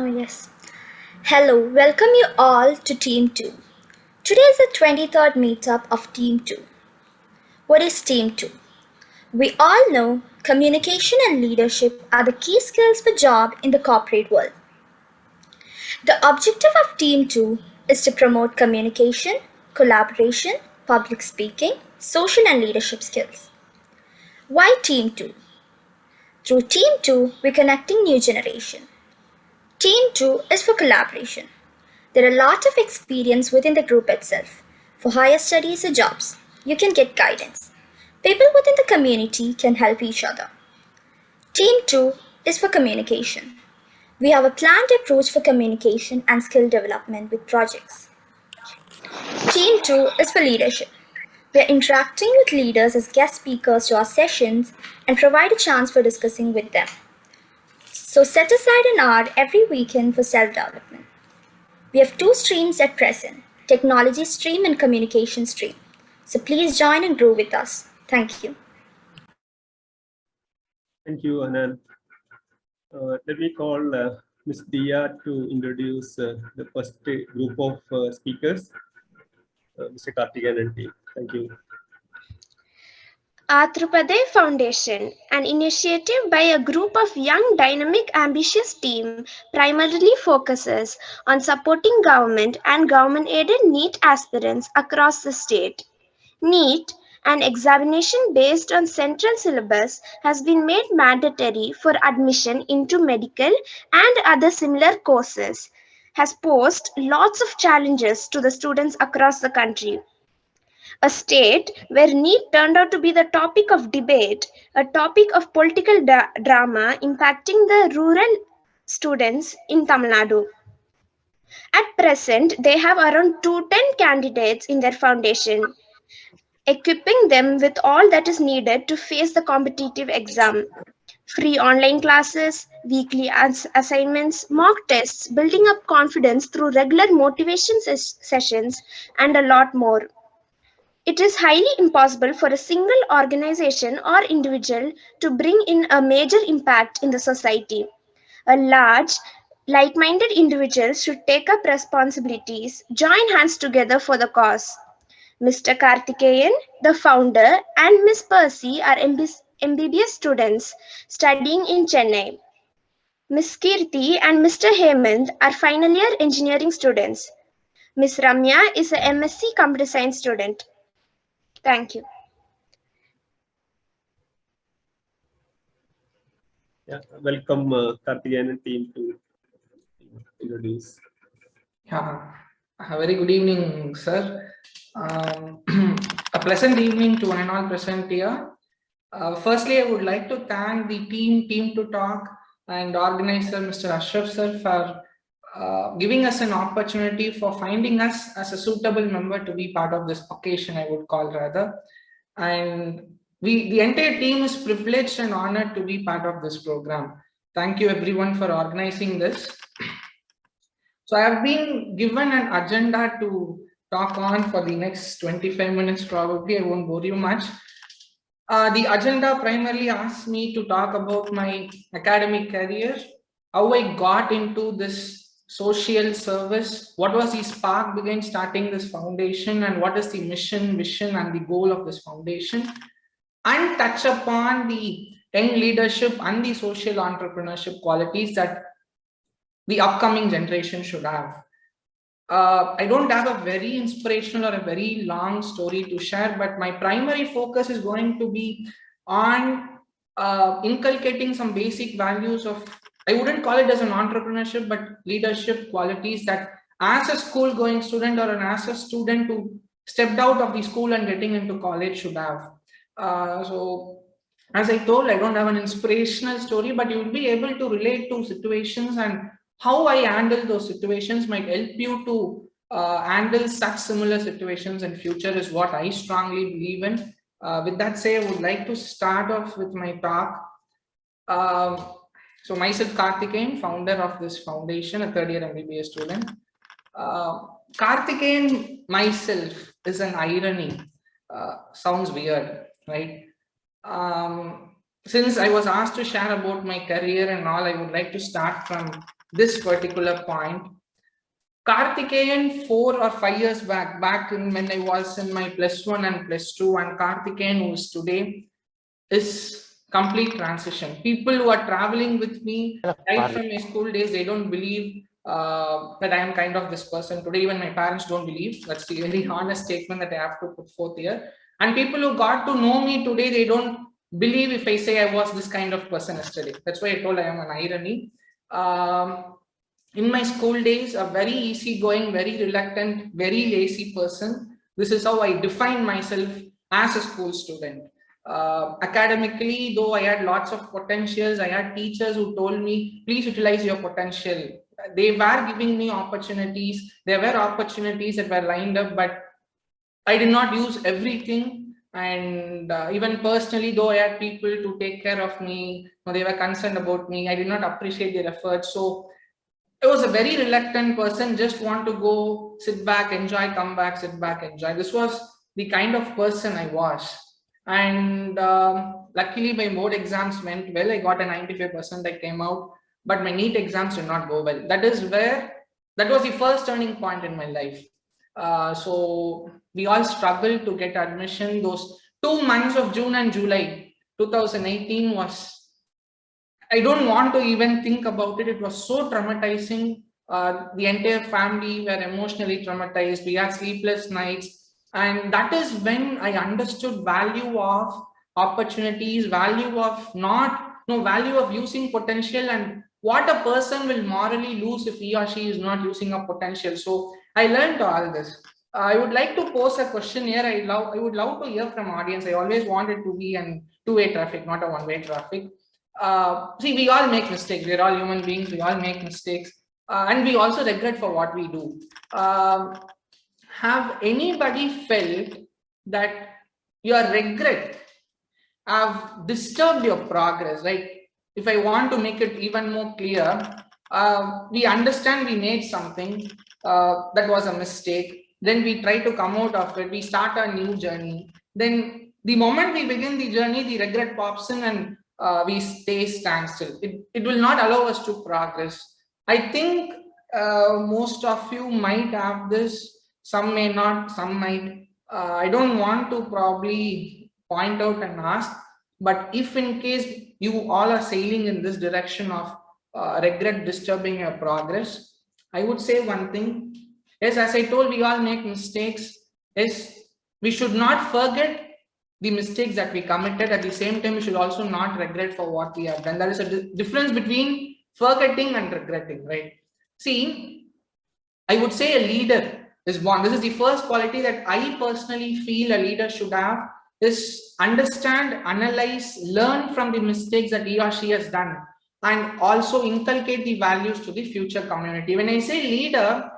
Oh, yes. Hello, welcome you all to Team 2. Today is the 23rd meetup of Team 2. What is Team 2? We all know communication and leadership are the key skills for job in the corporate world. The objective of Team 2 is to promote communication, collaboration, public speaking, social and leadership skills. Why Team 2? Through Team 2, we're connecting new generation. Team 2 is for collaboration. There are a lot of experience within the group itself. For higher studies or jobs, you can get guidance. People within the community can help each other. Team 2 is for communication. We have a planned approach for communication and skill development with projects. Team 2 is for leadership. We are interacting with leaders as guest speakers to our sessions and provide a chance for discussing with them. So set aside an hour every weekend for self-development. We have two streams at present, technology stream and communication stream. So please join and grow with us. Thank you. Thank you, Anand. Let me call Ms. Dia to introduce the first group of speakers, Mr. Karthikeyan and team. Thank you. AATRUPADAI Foundation, an initiative by a group of young, dynamic, ambitious team, primarily focuses on supporting government and government-aided NEET aspirants across the state. NEET, an examination based on central syllabus, has been made mandatory for admission into medical and other similar courses, has posed lots of challenges to the students across the country. A state where NEET turned out to be the topic of debate, a topic of political drama impacting the rural students in Tamil Nadu. At present, they have around 210 candidates in their foundation, equipping them with all that is needed to face the competitive exam. Free online classes, weekly assignments, mock tests, building up confidence through regular motivation sessions, and a lot more. It is highly impossible for a single organization or individual to bring in a major impact in the society. A large, like-minded individuals should take up responsibilities, join hands together for the cause. Mr. Karthikeyan, the founder, and Ms. Persy are MBBS students studying in Chennai. Ms. Keerthi and Mr. Hemanth are final year engineering students. Ms. Ramya is a M.Sc computer science student. Thank you. Yeah, welcome Karthikeyan and team to introduce. Yeah, a very good evening, sir. A pleasant evening to one and all present here. Firstly, I would like to thank the team to talk and organizer Mr. Ashraf sir for giving us an opportunity for finding us as a suitable member to be part of this occasion, I would call rather. And the entire team is privileged and honored to be part of this program. Thank you everyone for organizing this. So I have been given an agenda to talk on for the next 25 minutes probably. I won't bore you much. The agenda primarily asks me to talk about my academic career, how I got into this social service, what was the spark behind starting this foundation, and what is the mission, vision, and the goal of this foundation, and touch upon the young leadership and the social entrepreneurship qualities that the upcoming generation should have. I don't have a very inspirational or a very long story to share, but my primary focus is going to be on inculcating some basic values of, I wouldn't call it as an entrepreneurship, but leadership qualities that as a school going student or as a student who stepped out of the school and getting into college should have. So as I told, I don't have an inspirational story, but you will be able to relate to situations, and how I handle those situations might help you to handle such similar situations in future is what I strongly believe in. With that said, I would like to start off with my talk. So myself, Karthikeyan, founder of this foundation, a third year MBBS student. Karthikeyan myself is an irony. Sounds weird, right? Since I was asked to share about my career and all, I would like to start from this particular point. Karthikeyan 4 or 5 years back when I was in my +1 and +2, and Karthikeyan who is today is complete transition. People who are traveling with me right from my school days, they don't believe that I am kind of this person today. Even my parents don't believe. That's the very honest statement that I have to put forth here. And people who got to know me today, they don't believe if I say I was this kind of person yesterday. That's why I told I am an irony. In my school days, a very easygoing, very reluctant, very lazy person. This is how I define myself as a school student. Academically, though I had lots of potentials, I had teachers who told me, please utilize your potential. They were giving me opportunities. There were opportunities that were lined up, but I did not use everything. And even personally, though I had people to take care of me, they were concerned about me, I did not appreciate their efforts. So I was a very reluctant person, just want to go, sit back, enjoy, come back, sit back, enjoy. This was the kind of person I was. And luckily, my board exams went well. I got a 95%, I came out, but my NEET exams did not go well. That was the first turning point in my life. So we all struggled to get admission. Those 2 months of June and July 2018 was, I don't want to even think about it. It was so traumatizing. The entire family were emotionally traumatized. We had sleepless nights. And that is when I understood value of opportunities, value of value of using potential, and what a person will morally lose if he or she is not using a potential. So I learned all this. I would like to pose a question here. I would love to hear from audience. I always wanted to be in two-way traffic, not a one-way traffic. See, we all make mistakes. We're all human beings. We all make mistakes. And we also regret for what we do. Have anybody felt that your regret have disturbed your progress, right? If I want to make it even more clear, we understand we made something that was a mistake. Then we try to come out of it. We start a new journey. Then the moment we begin the journey, the regret pops in and we stand still. It will not allow us to progress. I think most of you might have this. Some may not, some might. I don't want to probably point out and ask, but if in case you all are sailing in this direction of regret disturbing your progress, I would say one thing. Yes, as I told, we all make mistakes. Yes, we should not forget the mistakes that we committed. At the same time, we should also not regret for what we have done. There is a difference between forgetting and regretting, right? See, I would say a leader is born. This is the first quality that I personally feel a leader should have, is understand, analyze, learn from the mistakes that he or she has done, and also inculcate the values to the future community. When I say leader,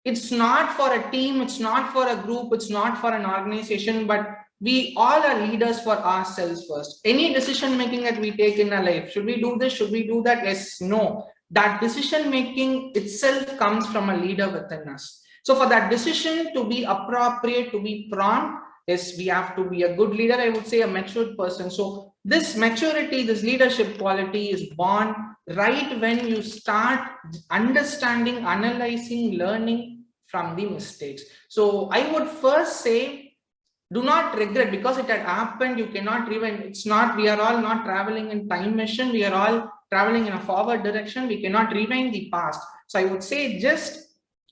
it's not for a team, it's not for a group, it's not for an organization, but we all are leaders for ourselves first. Any decision making that we take in our life, should we do this, should we do that? Yes, no. That decision making itself comes from a leader within us. So for that decision to be appropriate, to be prompt, yes, we have to be a good leader. I would say a matured person. So this maturity, this leadership quality is born right when you start understanding, analyzing, learning from the mistakes. So I would first say, do not regret, because it had happened. You cannot rewind. It's not, we are all not traveling in time machine. We are all traveling in a forward direction. We cannot rewind the past. So I would say just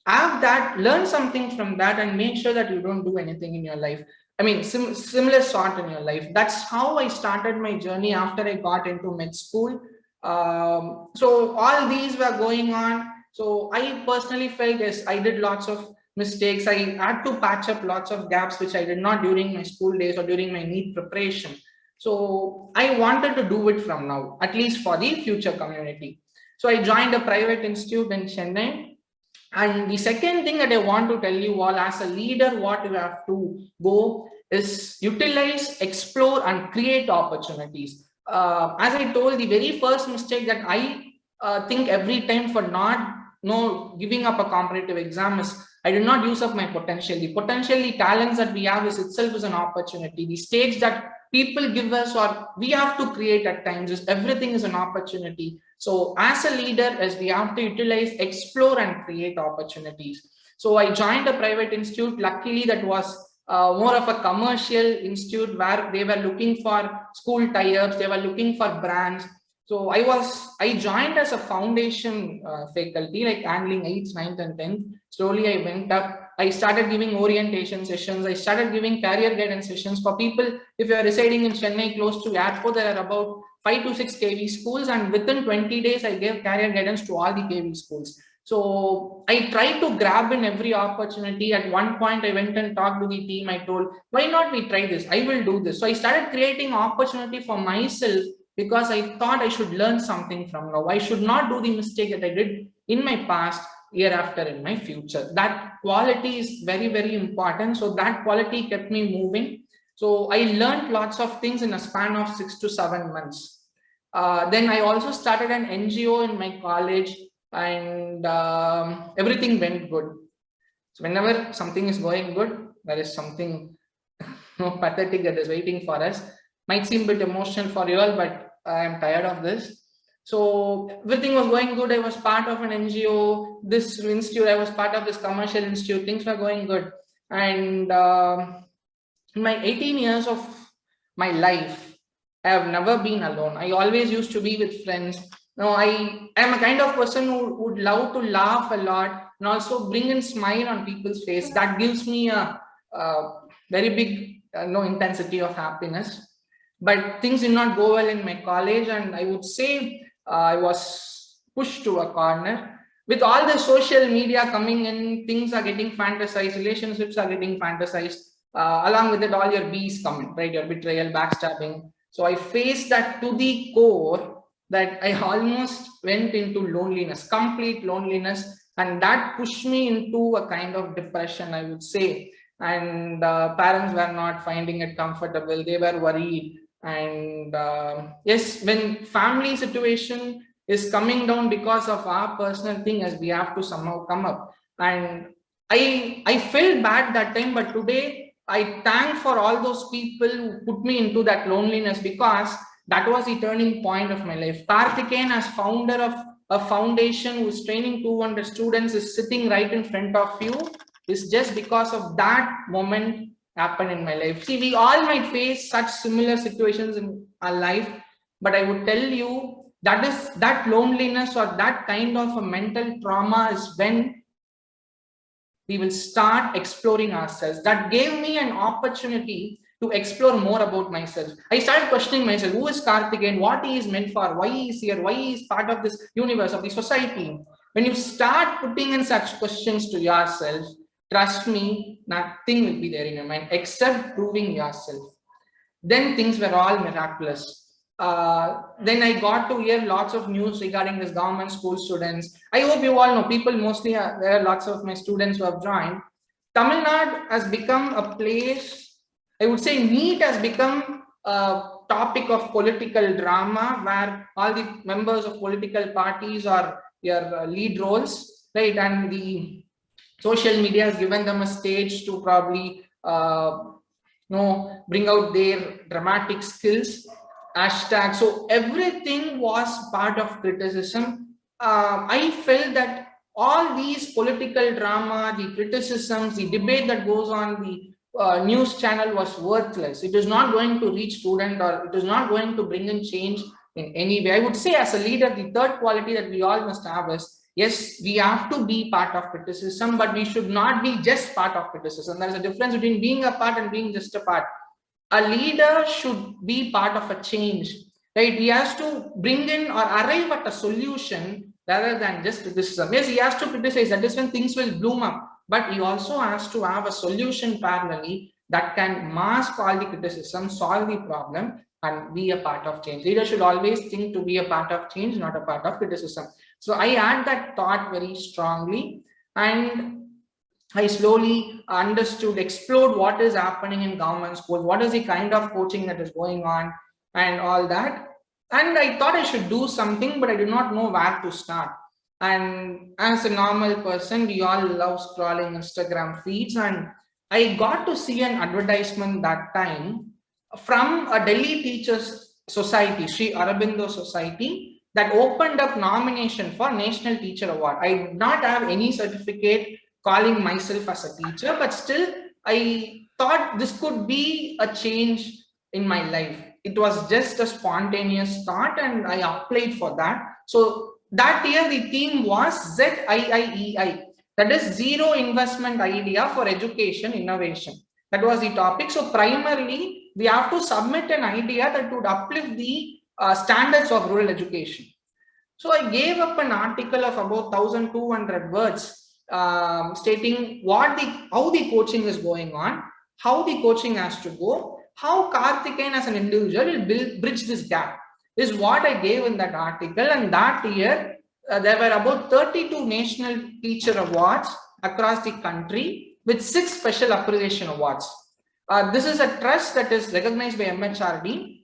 have that, learn something from that, and make sure that you don't do anything in your life. I mean, similar sort in your life. That's how I started my journey after I got into med school. So all these were going on. So I personally felt, yes, I did lots of mistakes. I had to patch up lots of gaps, which I did not during my school days or during my NEET preparation. So I wanted to do it from now, at least for the future community. So I joined a private institute in Chennai. And the second thing that I want to tell you all, as a leader, what you have to go is utilize, explore, and create opportunities. As I told, the very first mistake that I think every time for not giving up a competitive exam is I did not use up my potential. The potential, the talents that we have is itself is an opportunity. The stage that people give us or we have to create at times is everything is an opportunity. So as a leader, as we have to utilize, explore and create opportunities. So I joined a private institute. Luckily, that was more of a commercial institute where they were looking for school tie-ups, they were looking for brands. So I joined as a foundation faculty, like handling 8th, 9th and 10th. Slowly I went up. I started giving orientation sessions. I started giving career guidance sessions for people. If you are residing in Chennai, close to airport, there are about 5 to 6 KV schools, and within 20 days, I gave career guidance to all the KV schools. So I tried to grab in every opportunity. At one point, I went and talked to the team. I told, why not we try this? I will do this. So I started creating opportunity for myself because I thought I should learn something from now. I should not do the mistake that I did in my past, year after in my future. That quality is very, very important. So that quality kept me moving. So I learned lots of things in a span of 6 to 7 months. Then I also started an NGO in my college, and everything went good. So whenever something is going good, there is something pathetic that is waiting for us. Might seem a bit emotional for you all, but I am tired of this. So everything was going good. I was part of an NGO, this institute, I was part of this commercial institute, things were going good. And in my 18 years of my life, I have never been alone. I always used to be with friends. Now, I am a kind of person who would love to laugh a lot and also bring in smile on people's face. That gives me a very big intensity of happiness. But things did not go well in my college, and I would say I was pushed to a corner. With all the social media coming in, things are getting fantasized, relationships are getting fantasized. Along with it, all your B's come, right? Your betrayal, backstabbing. So I faced that to the core, that I almost went into loneliness, complete loneliness. And that pushed me into a kind of depression, I would say. And parents were not finding it comfortable. They were worried. And yes, when family situation is coming down because of our personal thing, as we have to somehow come up. And I felt bad that time, but today I thank for all those people who put me into that loneliness, because that was the turning point of my life. Karthikeyan, as founder of a foundation who is training 200 students, is sitting right in front of you, is just because of that moment happened in my life. See, we all might face such similar situations in our life, but I would tell you that loneliness or that kind of a mental trauma is when we will start exploring ourselves. That gave me an opportunity to explore more about myself. I started questioning myself. Who is Karthikeyan? What he is meant for? Why he is here? Why he is part of this universe, of the society? When you start putting in such questions to yourself, trust me, nothing will be there in your mind except proving yourself. Then things were all miraculous. Then I got to hear lots of news regarding this government school students. I hope you all know, people mostly, there are lots of my students who have joined. Tamil Nadu has become a place, I would say NEET has become a topic of political drama, where all the members of political parties are your lead roles, right? And the social media has given them a stage to probably bring out their dramatic skills. Hashtag. So everything was part of criticism. I felt that all these political drama, the criticisms, the debate that goes on the news channel was worthless. It is not going to reach student, or it is not going to bring in change in any way. I would say, as a leader, the third quality that we all must have is, yes, we have to be part of criticism, but we should not be just part of criticism. There is a difference between being a part and being just a part. A leader should be part of a change, right? He has to bring in or arrive at a solution rather than just criticism. Yes, he has to criticize. That is when things will bloom up. But he also has to have a solution parallelly that can mask all the criticism, solve the problem, and be a part of change. Leaders should always think to be a part of change, not a part of criticism. So I had that thought very strongly, and I slowly understood, explored what is happening in government schools, what is the kind of coaching that is going on, and all that. And I thought I should do something, but I did not know where to start. And as a normal person, we all love scrolling Instagram feeds, and I got to see an advertisement that time from a Delhi Teachers Society, Sri Aurobindo Society. that opened up nomination for National Teacher Award. I did not have any certificate calling myself as a teacher, but still I thought this could be a change in my life. It was just a spontaneous thought and I applied for that. So that year the theme was ZIIEI, that is Zero Investment Idea for Education Innovation. That was the topic. So primarily we have to submit an idea that would uplift the standards of rural education. So I gave up an article of about 1200 words stating how the coaching is going on, how the coaching has to go, how Karthikeyan as an individual will bridge this gap is what I gave in that article. And that year there were about 32 National Teacher Awards across the country with 6 Special Appreciation Awards. This is a trust that is recognized by MHRD.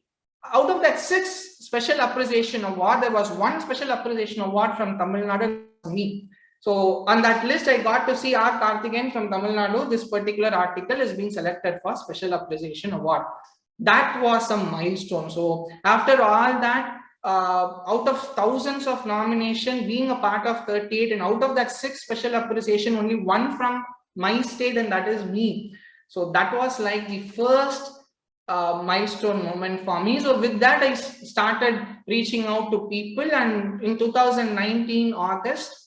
Out of that 6 Special Appreciation Award, there was 1 Special Appreciation Award from Tamil Nadu, me. So on that list, I got to see R. Karthikeyan from Tamil Nadu. This particular article is being selected for Special Appreciation Award. That was a milestone. So after all that, out of thousands of nominations, being a part of 38, and out of that 6 Special Appreciation, only 1 from my state, and that is me. So that was like the first milestone moment for me. So with that, I started reaching out to people, and in 2019 August,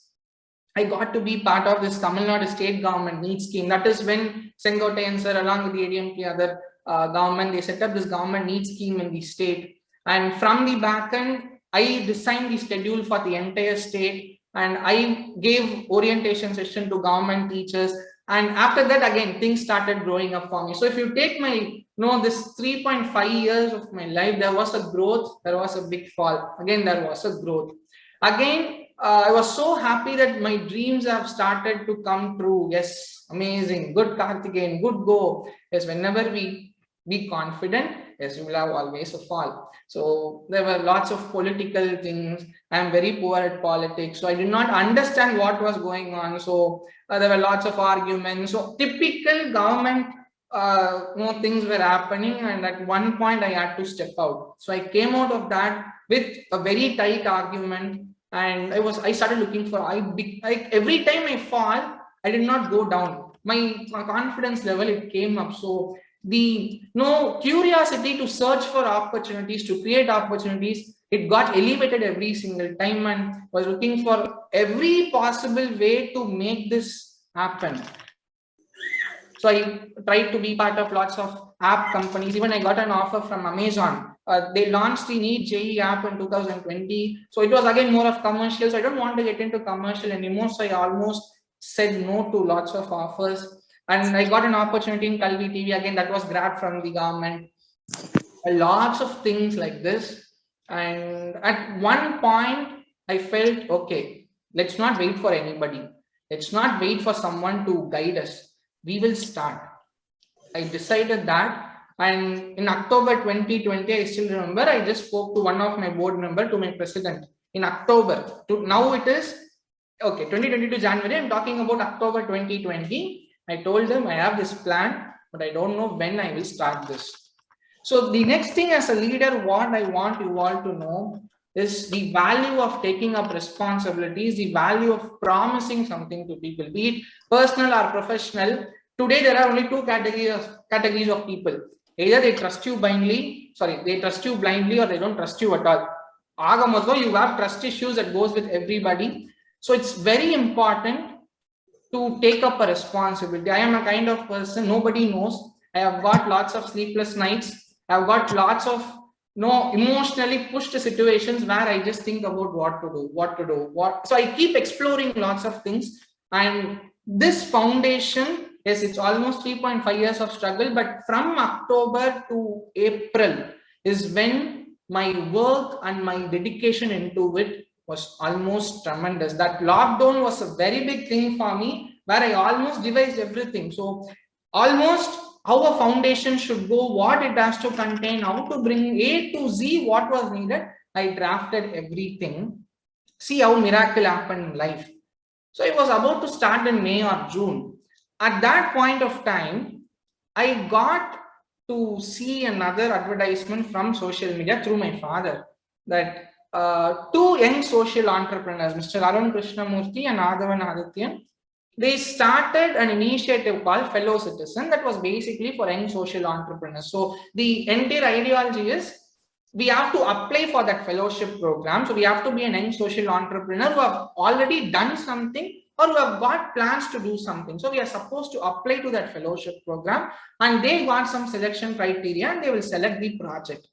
I got to be part of this Tamil Nadu state government NEET scheme. That is when Sengottayan sir, along with the ADMK other government, they set up this government NEET scheme in the state. And from the back end, I designed the schedule for the entire state, and I gave orientation session to government teachers. And after that, again, things started growing up for me. So if you take my, this 3.5 years of my life, there was a growth, there was a big fall. Again, there was a growth. Again, I was so happy that my dreams have started to come true. Yes, amazing. Good Karthikeyan, good go. Yes, whenever we be confident, yes, you will have always a fall. So there were lots of political things. I am very poor at politics, so I did not understand what was going on. So there were lots of arguments. So typical government things were happening, and at one point I had to step out. So I came out of that with a very tight argument, and I started looking for every time I fall, I did not go down. My confidence level, it came up. So the curiosity to search for opportunities, to create opportunities, it got elevated every single time, and was looking for every possible way to make this happen. So I tried to be part of lots of app companies. Even I got an offer from Amazon. They launched the NEET JEE app in 2020. So it was again more of commercial. So I don't want to get into commercial anymore. So I almost said no to lots of offers. And I got an opportunity in Kalvi TV. Again, that was grabbed from the government. Lots of things like this. And at one point, I felt, okay, let's not wait for anybody. Let's not wait for someone to guide us. We will start. I decided that. And in October 2020, I still remember, I just spoke to one of my board members, to my president, in October. Now it is, okay, 2022 January, I'm talking about October 2020. I told them I have this plan, but I don't know when I will start this. So the next thing as a leader, what I want you all to know is the value of taking up responsibilities, the value of promising something to people, be it personal or professional. Today, there are only 2 categories of people. Either they trust you blindly, or they don't trust you at all. You have trust issues that goes with everybody. So it's very important to take up a responsibility. I am a kind of person, nobody knows. I have got lots of sleepless nights. I have got lots of emotionally pushed situations where I just think about what to do. So I keep exploring lots of things. And this foundation, yes, it's almost 3.5 years of struggle, but from October to April is when my work and my dedication into it was almost tremendous. That lockdown was a very big thing for me, where I almost devised everything. So almost how a foundation should go, what it has to contain, how to bring A to Z, what was needed. I drafted everything. See how miracle happened in life. So it was about to start in May or June. At that point of time, I got to see another advertisement from social media through my father that two young social entrepreneurs, Mr. Arun Krishnamurthy and Adhavan Adityan. They started an initiative called Fellow Citizen that was basically for young social entrepreneurs. So the entire ideology is we have to apply for that fellowship program. So we have to be an young social entrepreneur who have already done something or who have got plans to do something. So we are supposed to apply to that fellowship program, and they got some selection criteria and they will select the project.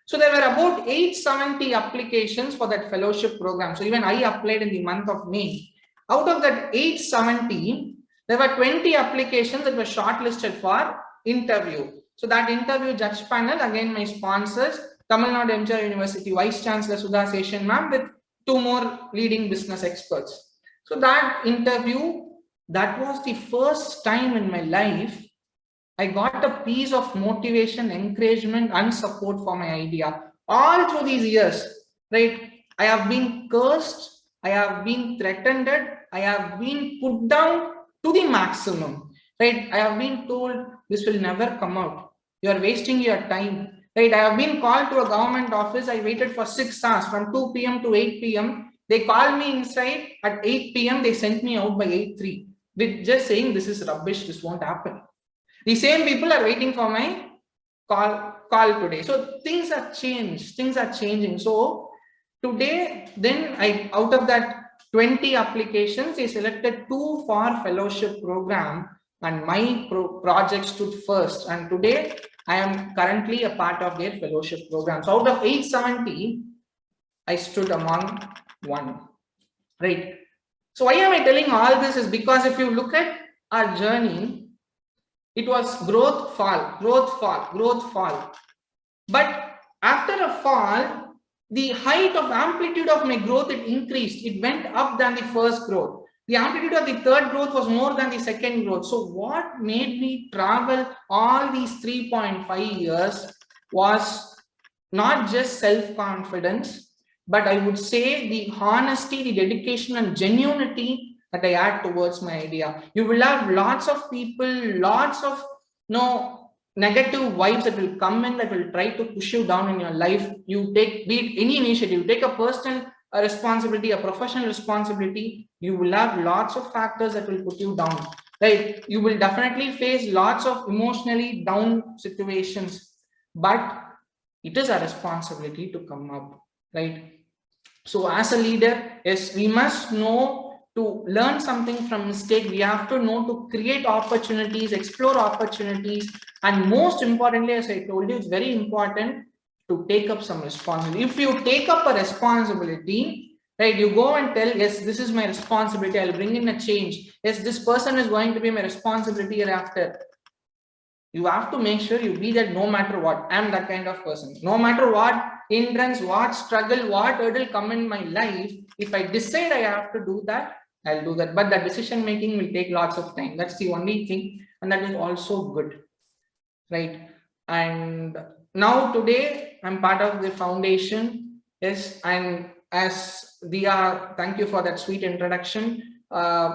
So there were about 870 applications for that fellowship program. So even I applied in the month of May. Out of that 870, there were 20 applications that were shortlisted for interview. So that interview judge panel, again my sponsors, Tamil Nadu MGR University Vice Chancellor Sudha Seshan ma'am with 2 more leading business experts. So that interview, that was the first time in my life I got a piece of motivation, encouragement, and support for my idea. All through these years, right? I have been cursed, I have been threatened, I have been put down to the maximum, right? I have been told this will never come out. You are wasting your time, right? I have been called to a government office. I waited for 6 hours from 2 p.m. to 8 p.m. They called me inside at 8 p.m. They sent me out by 8:03 with just saying this is rubbish, this won't happen. The same people are waiting for my call today. So things have changed, things are changing. So today, then out of that 20 applications, they selected 2 for fellowship program, and my project stood first. And today I am currently a part of their fellowship program. So out of 870, I stood among 1, right? So why am I telling all this is because if you look at our journey, it was growth, fall, growth, fall, growth, fall. But after a fall, the height of amplitude of my growth, it increased. It went up than the first growth. The amplitude of the third growth was more than the second growth. So what made me travel all these 3.5 years was not just self-confidence, but I would say the honesty, the dedication and genuinity that I add towards my idea. You will have lots of people, lots of negative vibes that will come in that will try to push you down in your life. You take, be it any initiative, you take a personal responsibility, a professional responsibility, you will have lots of factors that will put you down, right? You will definitely face lots of emotionally down situations, but it is a responsibility to come up, right? So as a leader, yes, we must know to learn something from mistake. We have to know to create opportunities, explore opportunities, and most importantly, as I told you, it's very important to take up some responsibility. If you take up a responsibility, right, you go and tell, yes, this is my responsibility, I'll bring in a change. Yes, this person is going to be my responsibility hereafter. You have to make sure you be that no matter what. I'm that kind of person. No matter what hindrance, what struggle, what hurdle come in my life, if I decide I have to do that, I'll do that. But the decision making will take lots of time. That's the only thing. And that is also good, right? And now today, I'm part of the foundation. Yes, and as Dia, thank you for that sweet introduction.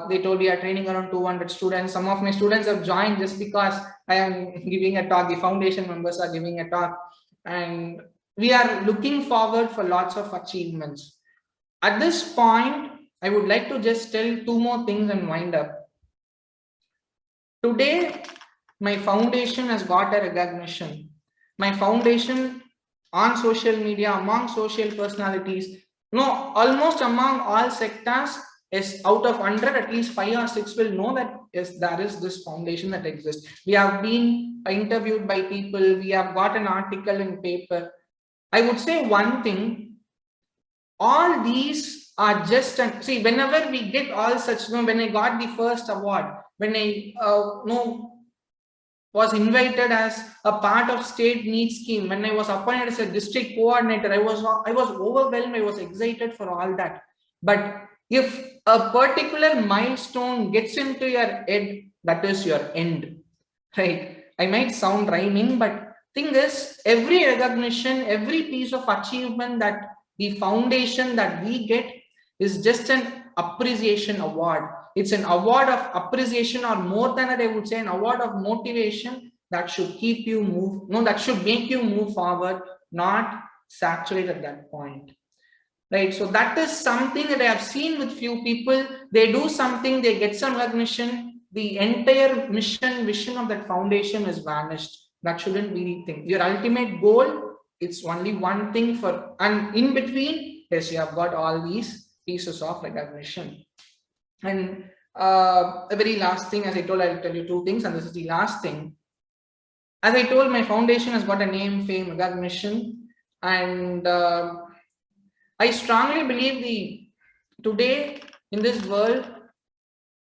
They told we are training around 200 students. Some of my students have joined just because I am giving a talk. The foundation members are giving a talk. And we are looking forward for lots of achievements. At this point, I would like to just tell 2 more things and wind up. Today, my foundation has got a recognition. My foundation on social media, among social personalities, almost among all sectors, is out of 100, at least 5 or 6 will know that yes, there is this foundation that exists. We have been interviewed by people. We have got an article in paper. I would say one thing, all these are just, see, whenever we get all such, when I got the first award, when I was invited as a part of state NEET scheme, when I was appointed as a district coordinator, I was overwhelmed, I was excited for all that. But if a particular milestone gets into your head, that is your end, right? I might sound rhyming, but thing is, every recognition, every piece of achievement that the foundation that we get is just an appreciation award. It's an award of appreciation, or more than that, I would say an award of motivation that should keep you move, that should make you move forward, not saturate at that point. right? So that is something that I have seen with few people. They do something, they get some recognition, the entire mission, vision of that foundation is vanished. That shouldn't be the thing. Your ultimate goal, it's only one thing for, and in between, yes, you have got all these pieces of recognition. And the very last thing, as I told, I'll tell you two things, and this is the last thing. As I told, my foundation has got a name, fame, recognition, and I strongly believe today in this world,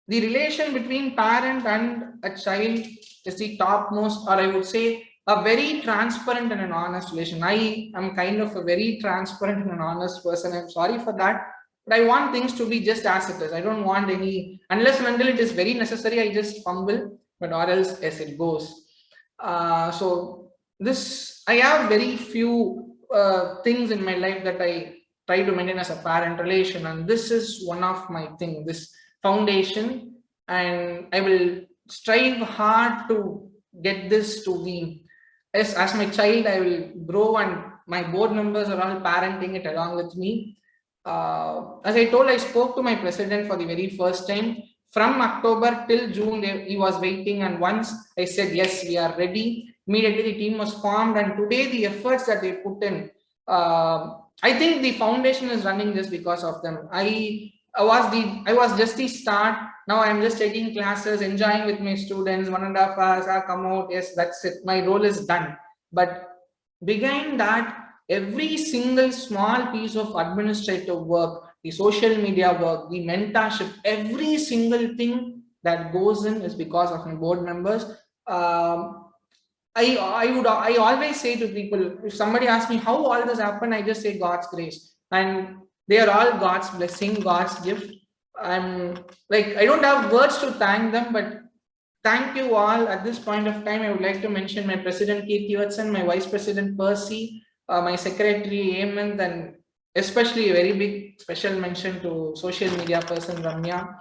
the relation between parent and a child is the topmost, or I would say a very transparent and an honest relation. I am kind of a very transparent and an honest person. I'm sorry for that, but I want things to be just as it is. I don't want any, unless and until it is very necessary, I just fumble, but or else as it goes. So this, I have very few things in my life that I try to maintain as a parent relation, and this is one of my things, this foundation, and I will strive hard to get this to be, as my child, I will grow, and my board members are all parenting it along with me. As I told, I spoke to my president for the very first time. From October till June, he was waiting, and once I said, yes, we are ready, immediately the team was formed, and today the efforts that they put in, I think the foundation is running just because of them. I was just the start. Now I'm just taking classes, enjoying with my students, 1.5 hours, I come out, yes, that's it, my role is done. But behind that, every single small piece of administrative work, the social media work, the mentorship, every single thing that goes in is because of my board members. I always say to people, if somebody asks me how all this happened, I just say God's grace, and they are all God's blessing, God's gift. I'm like, I don't have words to thank them, but thank you all. At this point of time, I would like to mention my president Keerthi, my vice president Persy, my secretary Hemanth, and especially a very big special mention to social media person Ramya.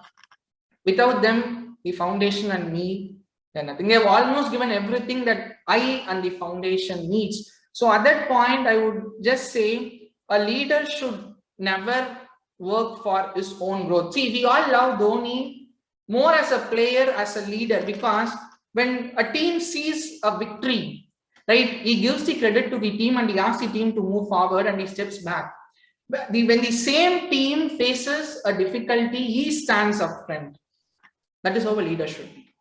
Without them, the foundation and me, then nothing. They have almost given everything that I and the foundation needs. So at that point, I would just say a leader should never work for his own growth. See, we all love Dhoni more as a player, as a leader, because when a team sees a victory, right, he gives the credit to the team and he asks the team to move forward and he steps back. When the same team faces a difficulty, he stands up front. That is how a leader should be,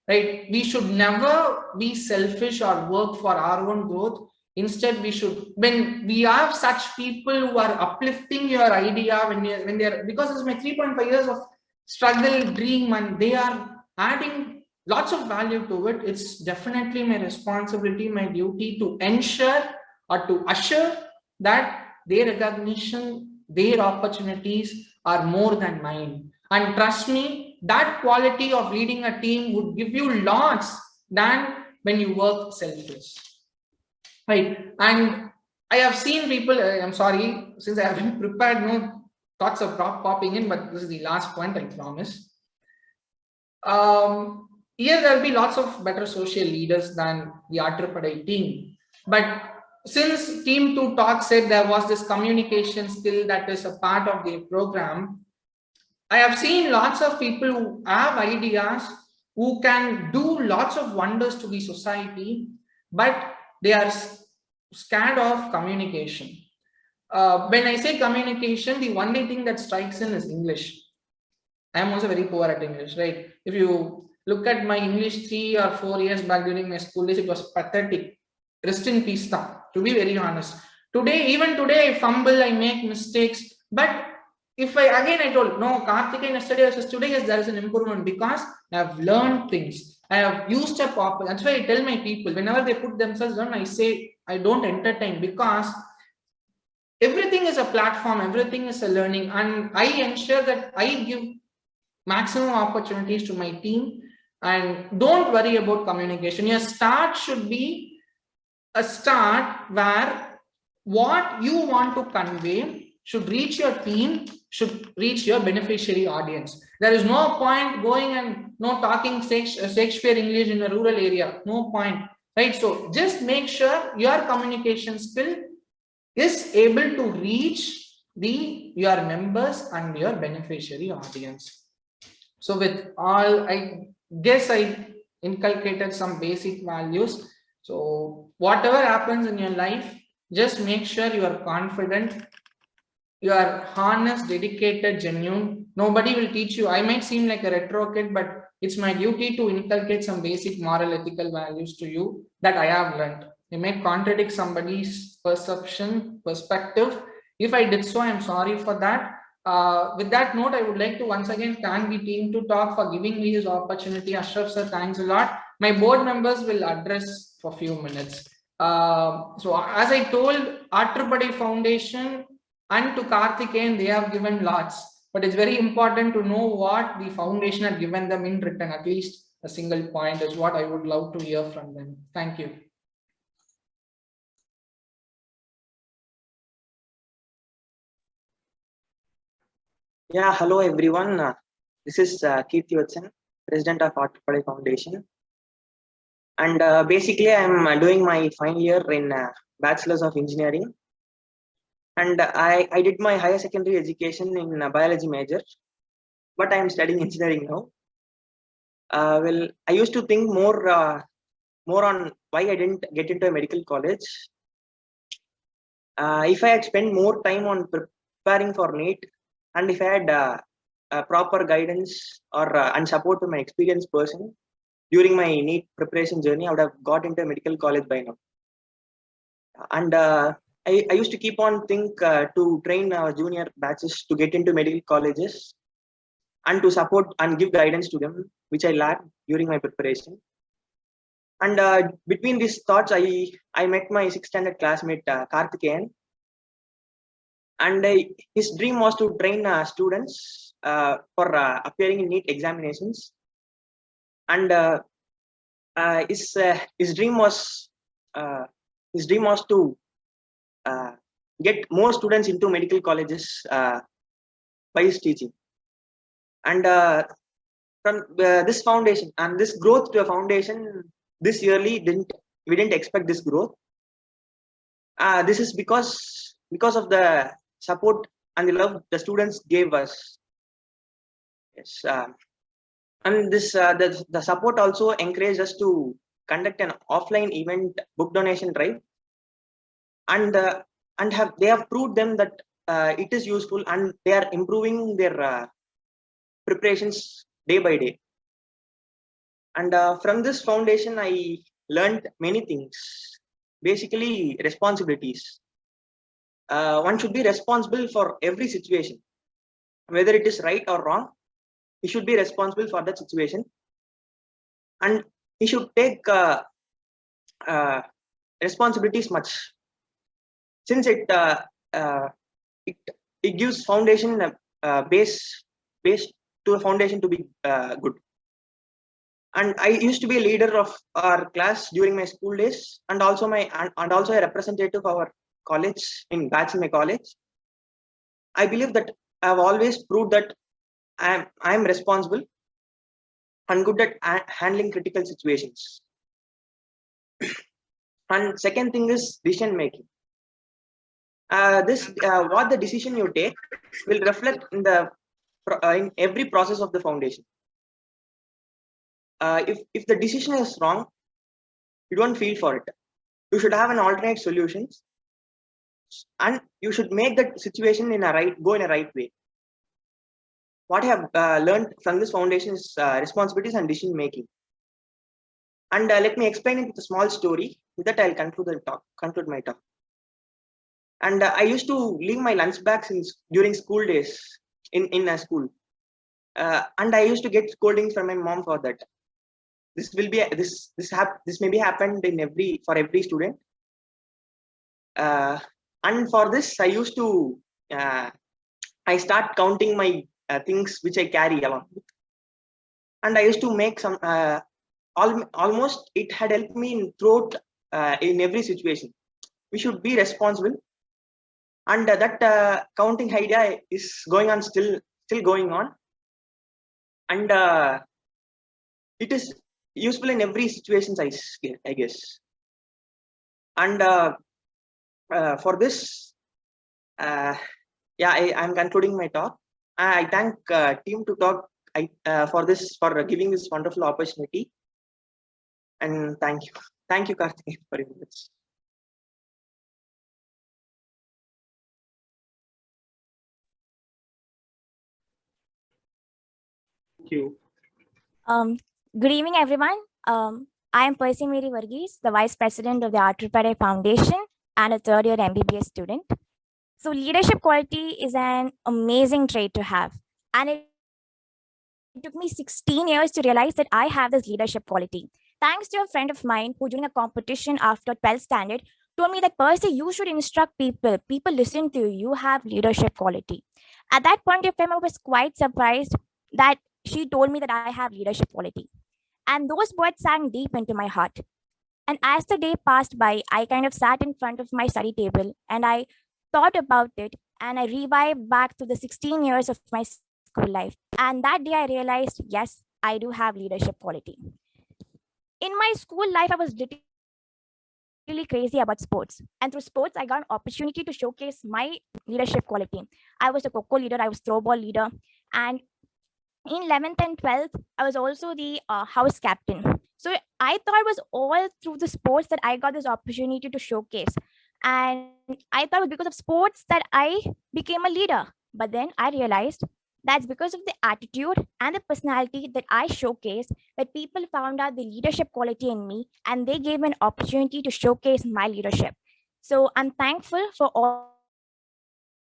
right? We should never be selfish or work for our own growth. Instead, we should, when we have such people who are uplifting your idea, when they're, because it's my 3.5 years of struggle, dream, and they are adding lots of value to it, it's definitely my responsibility, my duty to ensure or to assure that their recognition, their opportunities are more than mine. And trust me, that quality of leading a team would give you lots than when you work selfless, right? And I have seen people, I'm sorry, since I haven't prepared, no thoughts of popping in, but this is the last point, I promise. Here there will be lots of better social leaders than the AATRUPADAI team. But since Team 2 Talk said there was this communication skill that is a part of the program, I have seen lots of people who have ideas, who can do lots of wonders to the society, but they are scared of communication. When I say communication, the only thing that strikes in is English. I am also very poor at English, right? If you look at my English 3 or 4 years back during my school days, it was pathetic. Rest in peace, to be very honest. Today, even today, I fumble, I make mistakes. But if I told, no, Karthikeyan yesterday versus today, yes, there is an improvement because I have learned things. I have used a pop. That's why I tell my people, whenever they put themselves down, I say, I don't entertain, because everything is a platform, everything is a learning. And I ensure that I give maximum opportunities to my team, and don't worry about communication. Your start should be a start where what you want to convey should reach your team, should reach your beneficiary audience. There is no point going and talking Shakespeare English in a rural area. No point, right? So just make sure your communication skill is able to reach your members and your beneficiary audience. So with all, I guess I inculcated some basic values. So whatever happens in your life, just make sure you are confident, you are honest, dedicated, genuine. Nobody will teach you. I might seem like a retro kid, but it's my duty to inculcate some basic moral, ethical values to you that I have learned. They may contradict somebody's perspective. If I did so, I'm sorry for that. With that note, I would like to once again thank the team to talk for giving me this opportunity. Ashraf sir, thanks a lot. My board members will address for a few minutes. So as I told, AATRUPADAI Foundation and to Karthikeyan, they have given lots, but it's very important to know what the foundation had given them in return. At least a single point is what I would love to hear from them. Thank you. Yeah, hello everyone. This is Keerthi, President of AATRUPADAI Foundation. And basically, I'm doing my final year in Bachelor's of Engineering. And I did my higher secondary education in biology major, but I'm studying engineering now. Well, I used to think more on why I didn't get into a medical college. If I had spent more time on preparing for NEET, and if I had proper guidance or and support from an experienced person during my NEET preparation journey, I would have got into a medical college by now. And I used to keep on think to train our junior batches to get into medical colleges and to support and give guidance to them, which I lacked during my preparation. And between these thoughts, I met my 6th standard classmate Karthikeyan, and his dream was to train students for appearing in NEET examinations. And his dream was to get more students into medical colleges by his teaching. And from this foundation and this growth to a foundation, this yearly we didn't expect this growth. This is because of the support and the love the students gave us. Yes, and this the support also encouraged us to conduct an offline event book donation drive, and they have proved them that it is useful, and they are improving their preparations day by day. And from this foundation, I learned many things. Basically, responsibilities. One should be responsible for every situation, whether it is right or wrong. He should be responsible for that situation, and he should take responsibilities much, since it gives foundation base to a foundation to be good. And I used to be a leader of our class during my school days, and also a representative of our college in my college. I believe that I have always proved that I am responsible and good at handling critical situations. And second thing is decision making. What the decision you take will reflect in every process of the foundation. If the decision is wrong, you don't feel for it. You should have an alternate solutions, and you should make that situation go in a right way. What I have learned from this foundation is responsibilities and decision making. And let me explain it with a small story. With that, I'll conclude my talk. And I used to leave my lunch bags during school days in a school, and I used to get scoldings from my mom for that. This may be happened for every student. And for this, I used to I start counting my things which I carry along, and I used to make some almost it had helped me throughout in every situation. We should be responsible, and that counting idea is still going on, and it is useful in every situation, I guess. And for this, yeah, I'm concluding my talk. I thank team to talk for giving this wonderful opportunity, and thank you, Karthik, for this. Thank you. Good evening, everyone. I am Persy the Vice President of the AATRUPADAI Foundation and a third year MBBS student. So leadership quality is an amazing trait to have. And it took me 16 years to realize that I have this leadership quality. Thanks to a friend of mine who during a competition after 12th standard told me that, Persy, you should instruct people. People listen to you. You have leadership quality. At that point of time, I was quite surprised that she told me that I have leadership quality. And those words sank deep into my heart. And as the day passed by, I kind of sat in front of my study table and I thought about it and I revived back to the 16 years of my school life. And that day I realized, yes, I do have leadership quality. In my school life, I was literally crazy about sports. And through sports, I got an opportunity to showcase my leadership quality. I was a Coco leader, I was throwball leader. And in 11th and 12th, I was also the house captain. So I thought it was all through the sports that I got this opportunity to showcase. And I thought it was because of sports that I became a leader. But then I realized that's because of the attitude and the personality that I showcased that people found out the leadership quality in me and they gave me an opportunity to showcase my leadership. So I'm thankful for all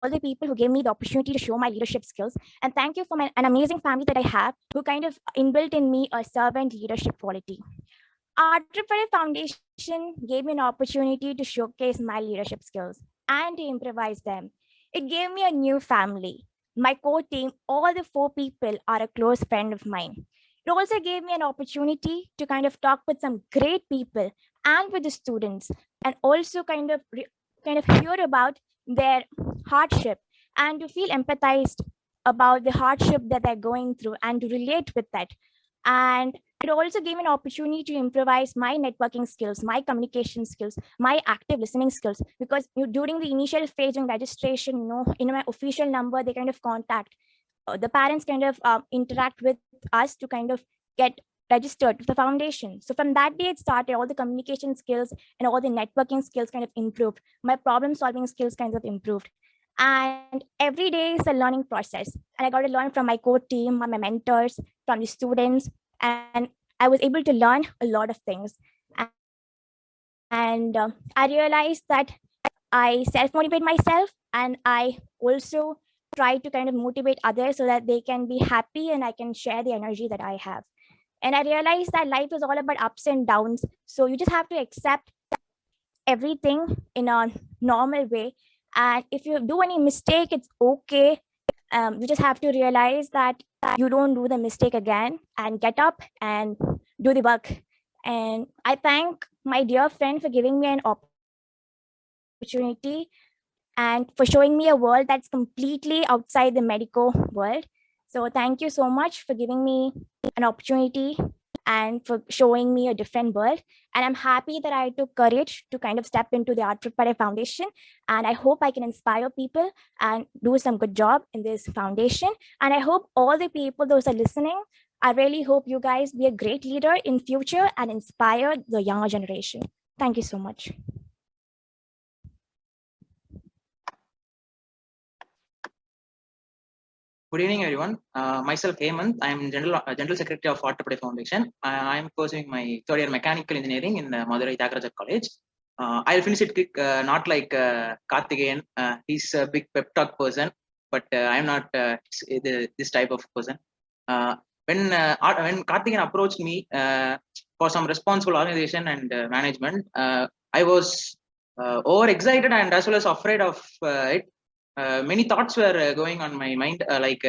the people who gave me the opportunity to show my leadership skills. And thank you for an amazing family that I have who kind of inbuilt in me a servant leadership quality. Our AATRUPADAI Foundation gave me an opportunity to showcase my leadership skills and to improvise them. It gave me a new family. My core team, all the 4 people are a close friend of mine. It also gave me an opportunity to kind of talk with some great people and with the students and also kind of hear about their hardship and to feel empathized about the hardship that they're going through and to relate with that. And it also gave me an opportunity to improvise my networking skills, my communication skills, my active listening skills, because during the initial phase of registration, in my official number, they kind of contact, the parents kind of interact with us to kind of get registered with the foundation. So from that day it started, all the communication skills and all the networking skills kind of improved. My problem solving skills kind of improved. And every day is a learning process. And I got to learn from my core team, my mentors, from the students. And I was able to learn a lot of things. And I realized that I self-motivate myself and I also try to kind of motivate others so that they can be happy and I can share the energy that I have. And I realized that life is all about ups and downs. So you just have to accept everything in a normal way. And if you do any mistake, it's okay. You just have to realize that you don't do the mistake again and get up and do the work. And I thank my dear friend for giving me an opportunity and for showing me a world that's completely outside the medical world. So thank you so much for giving me an opportunity and for showing me a different world. And I'm happy that I took courage to kind of step into the AATRUPADAI Foundation. And I hope I can inspire people and do some good job in this foundation. And I hope all the people, those are listening, I really hope you guys be a great leader in future and inspire the younger generation. Thank you so much. Good evening, everyone. Myself, Hemanth. I am General Secretary of AATRUPADAI Foundation. I am pursuing my third year mechanical engineering in Madurai Thiagaraja College. I'll finish it quick, not like Karthikeyan. He's a big pep talk person, but I'm not this type of person. When Karthikeyan approached me for some responsible organization and management, I was overexcited and as well as afraid of it. Many thoughts were going on my mind, like,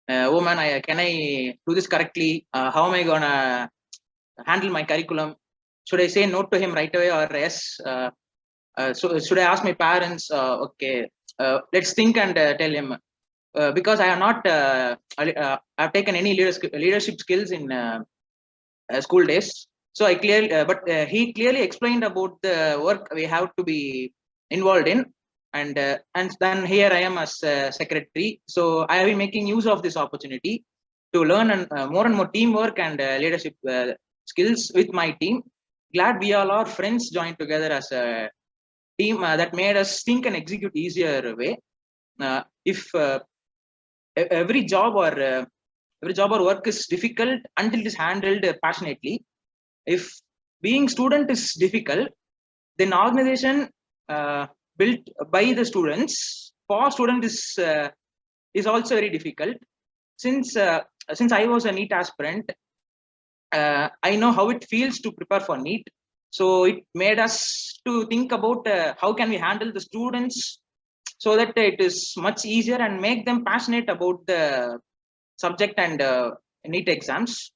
oh man, can I do this correctly? How am I gonna handle my curriculum? Should I say no to him right away or yes? So should I ask my parents? Okay, let's think and tell him. Because I have not I've taken any leadership skills in school days. So I clearly, but he clearly explained about the work we have to be involved in. and then here I am as secretary. So I have been making use of this opportunity to learn more and more teamwork and leadership skills with my team. Glad we all are friends joined together as a team that made us think and execute easier way. If every job or work is difficult until it is handled passionately. If being student is difficult, then organization built by the students for student is also very difficult. Since I was a NEET aspirant, I know how it feels to prepare for NEET. So it made us to think about how can we handle the students so that it is much easier and make them passionate about the subject and NEET exams.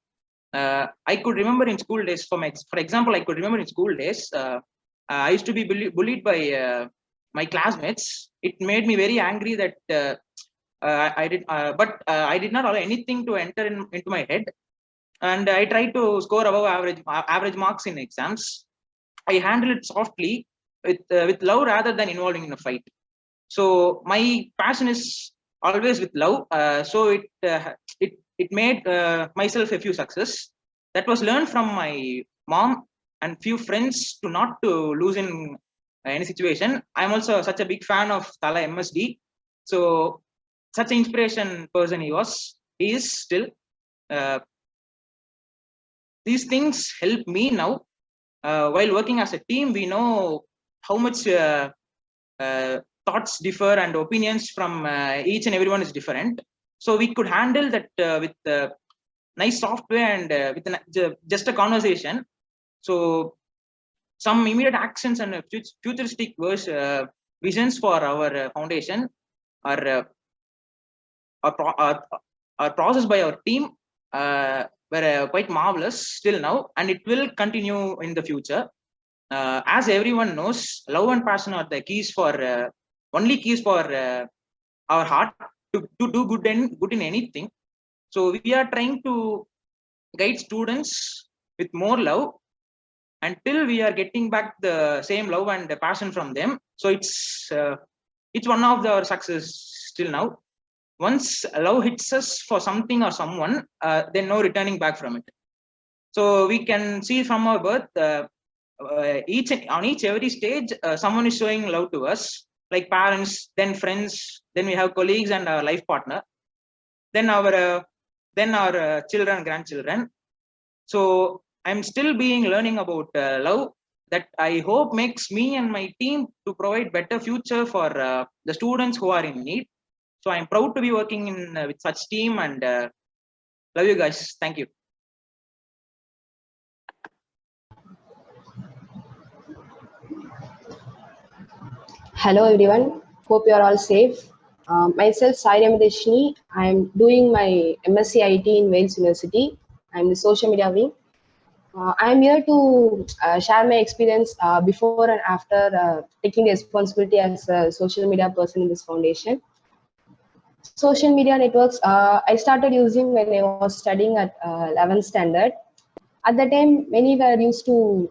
I could remember in school days, for example, I could remember in school days, I used to be bullied by my classmates. It made me very angry that I did not allow anything to enter into my head, and I tried to score above average marks in exams. I handled it softly with love rather than involving in a fight. So my passion is always with love. So it made myself a few success. That was learned from my mom and few friends to not to lose in any situation. I'm also such a big fan of Tala M.Sc. So such an inspiration person he is still. These things help me now. While working as a team, we know how much thoughts differ and opinions from each and everyone is different. So we could handle that with nice software and with just a conversation. So some immediate actions and futuristic visions for our foundation are processed by our team were quite marvelous till now, and it will continue in the future. As everyone knows, love and passion are the keys for only keys for our heart to do good in anything. So we are trying to guide students with more love until we are getting back the same love and the passion from them. So it's one of our success till now. Once love hits us for something or someone, then no returning back from it. So we can see from our birth, every stage, someone is showing love to us, like parents, then friends, then we have colleagues and our life partner, then our children, grandchildren. So I'm still learning about love that I hope makes me and my team to provide better future for the students who are in need. So I'm proud to be working with such team, and love you guys. Thank you. Hello everyone, hope you are all safe. Myself Sai Ramya. I am doing my M.Sc IT in Wales University. I am the social media wing. I am here to share my experience before and after taking the responsibility as a social media person in this foundation. Social media networks, I started using when I was studying at 11th standard. At that time, many were used to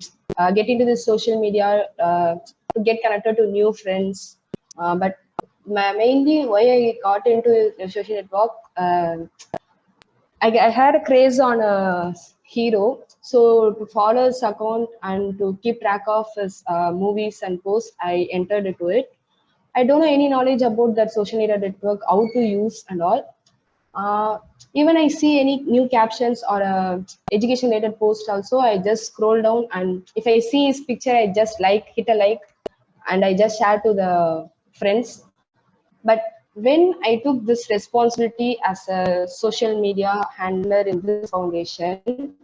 get into this social media to get connected to new friends. But mainly why I got into the social network, I had a craze on a hero. So to follow his account and to keep track of his movies and posts, I entered into it. I don't know any knowledge about that social media network, how to use and all. Even I see any new captions or education related post also, I just scroll down, and if I see his picture, I just hit a like, and I just share to the friends. But when I took this responsibility as a social media handler in this foundation,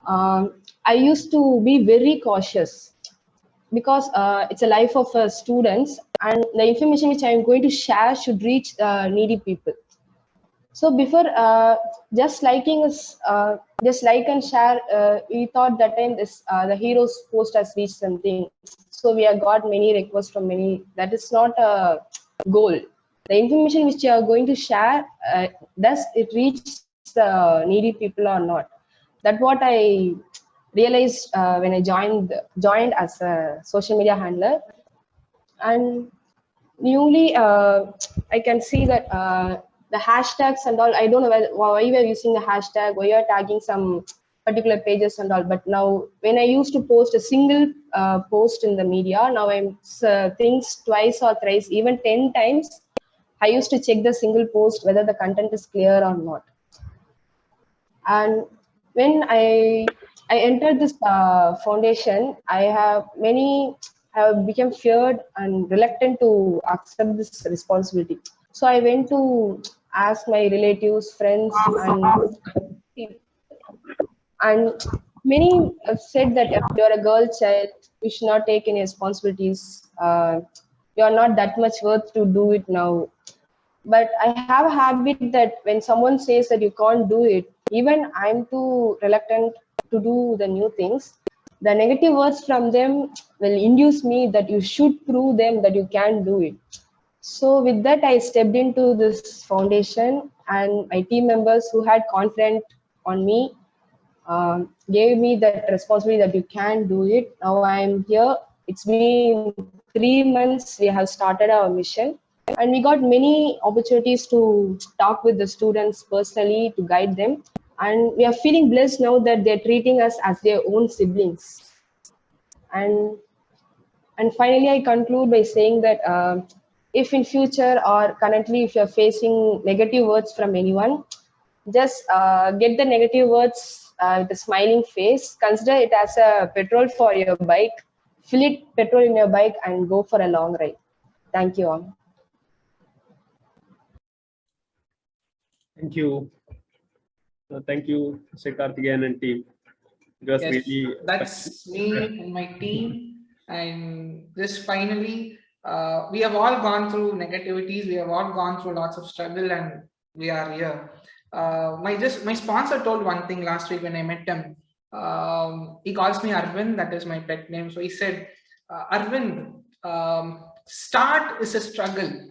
I used to be very cautious, because it's a life of students, and the information which I am going to share should reach needy people. So before just liking is just like and share, we thought that time this the hero's post has reached something. So we have got many requests from many. That is not a goal. The information which you are going to share, does it reach the needy people or not? That's what I realized when I joined as a social media handler. And newly I can see that the hashtags and all, I don't know why we are using the hashtag, why you are tagging some particular pages and all, but now when I used to post a single post in the media, now I'm things twice or thrice, even 10 times, I used to check the single post whether the content is clear or not. And when I entered this foundation, I have become feared and reluctant to accept this responsibility. So I went to ask my relatives, friends, and many have said that if you're a girl child, you should not take any responsibilities. You're not that much worth to do it now. But I have a habit that when someone says that you can't do it, even I'm too reluctant to do the new things. The negative words from them will induce me that you should prove them that you can do it. So with that, I stepped into this foundation, and my team members who had confidence on me gave me that responsibility that you can do it. Now I'm here. It's been 3 months. We have started our mission, and we got many opportunities to talk with the students personally to guide them. And we are feeling blessed now that they're treating us as their own siblings. And finally, I conclude by saying that if in future or currently, if you're facing negative words from anyone, just get the negative words with a smiling face. Consider it as a petrol for your bike. Fill it petrol in your bike and go for a long ride. Thank you all. Thank you. Thank you, Mr. Karthikeyan and team. It was Yes, really that's me and my team. And this finally, we have all gone through negativities. We have all gone through lots of struggle, and we are here. My sponsor told one thing last week when I met him. He calls me Arvind. That is my pet name. So he said, Arvind, start is a struggle.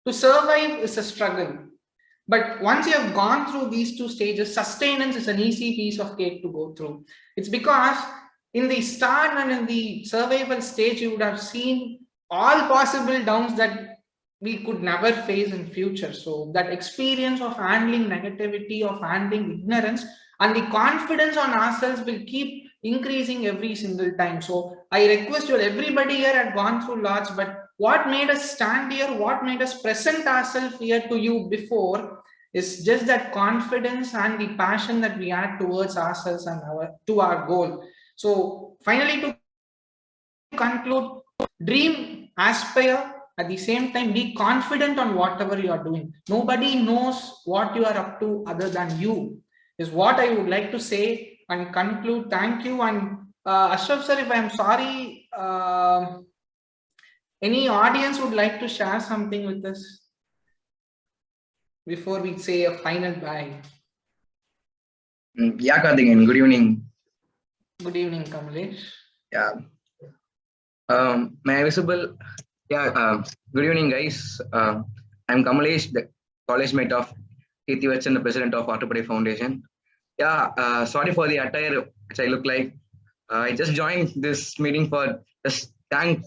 To survive is a struggle. But once you have gone through these two stages, sustenance is an easy piece of cake to go through. It's because in the start and in the survival stage, you would have seen all possible downs that we could never face in future. So that experience of handling negativity, of handling ignorance, and the confidence on ourselves will keep increasing every single time. So I request you, everybody here had gone through lots, but what made us stand here, what made us present ourselves here to you before is just that confidence and the passion that we had towards ourselves and our goal. So finally, to conclude, dream, aspire, at the same time be confident on whatever you are doing. Nobody knows what you are up to other than you, is what I would like to say and conclude. Thank you. And Ashraf sir, if I am sorry, any audience would like to share something with us before we say a final bye? Yeah, Karthikeyan, good evening. Good evening, Kamlesh. Yeah. Am I visible? Yeah, good evening, guys. I'm Kamlesh, the college mate of Keerthi, the president of AATRUPADAI Foundation. Yeah, sorry for the attire which I look like. I just joined this meeting for just thank.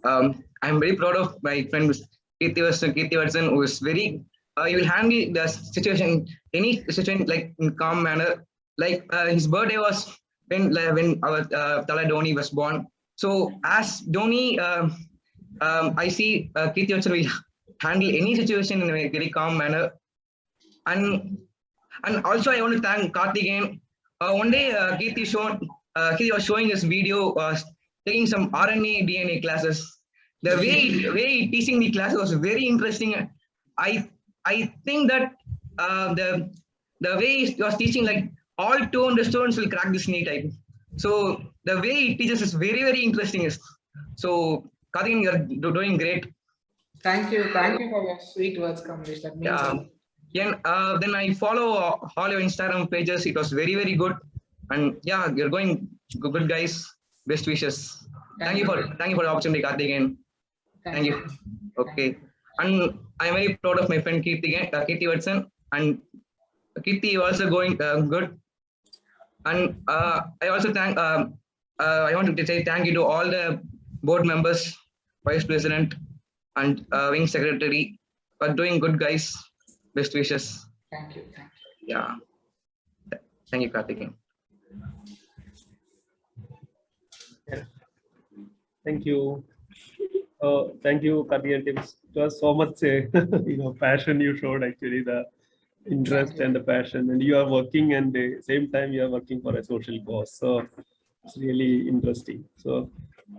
I'm very proud of my friend Keerthi, who is very. He will handle the situation, any situation like in calm manner. Like his birthday was when our Tala Dhoni was born. So as Dhoni, I see Keerthi will handle any situation in a very calm manner. And also I want to thank Karthikeyan. One day Keerthi was showing his video, taking some RNA DNA classes. The way teaching the class was very interesting. I think that the way he was teaching, like all 200 students will crack this NEET. So the way he teaches is very, very interesting. So Karthikeyan, you're doing great. Thank you for your sweet words, Kamlesh. That means then I follow all your Instagram pages. It was very, very good. And yeah, you're going good, guys. Best wishes. Thank you for the opportunity, Karthikeyan. Thank you. Okay. And I'm very proud of my friend Keerthi, and Keerthi also going good. And I also thank. I want to say thank you to all the board members, vice president, and wing secretary. But doing good, guys. Best wishes. Thank you. Thank you. Yeah. Thank you, Karthikeyan. Thank you. Thank you, Karthikeyan. It was so much, passion you showed, actually, the interest and the passion. And you are working, and the same time you are working for a social cause. So it's really interesting. So,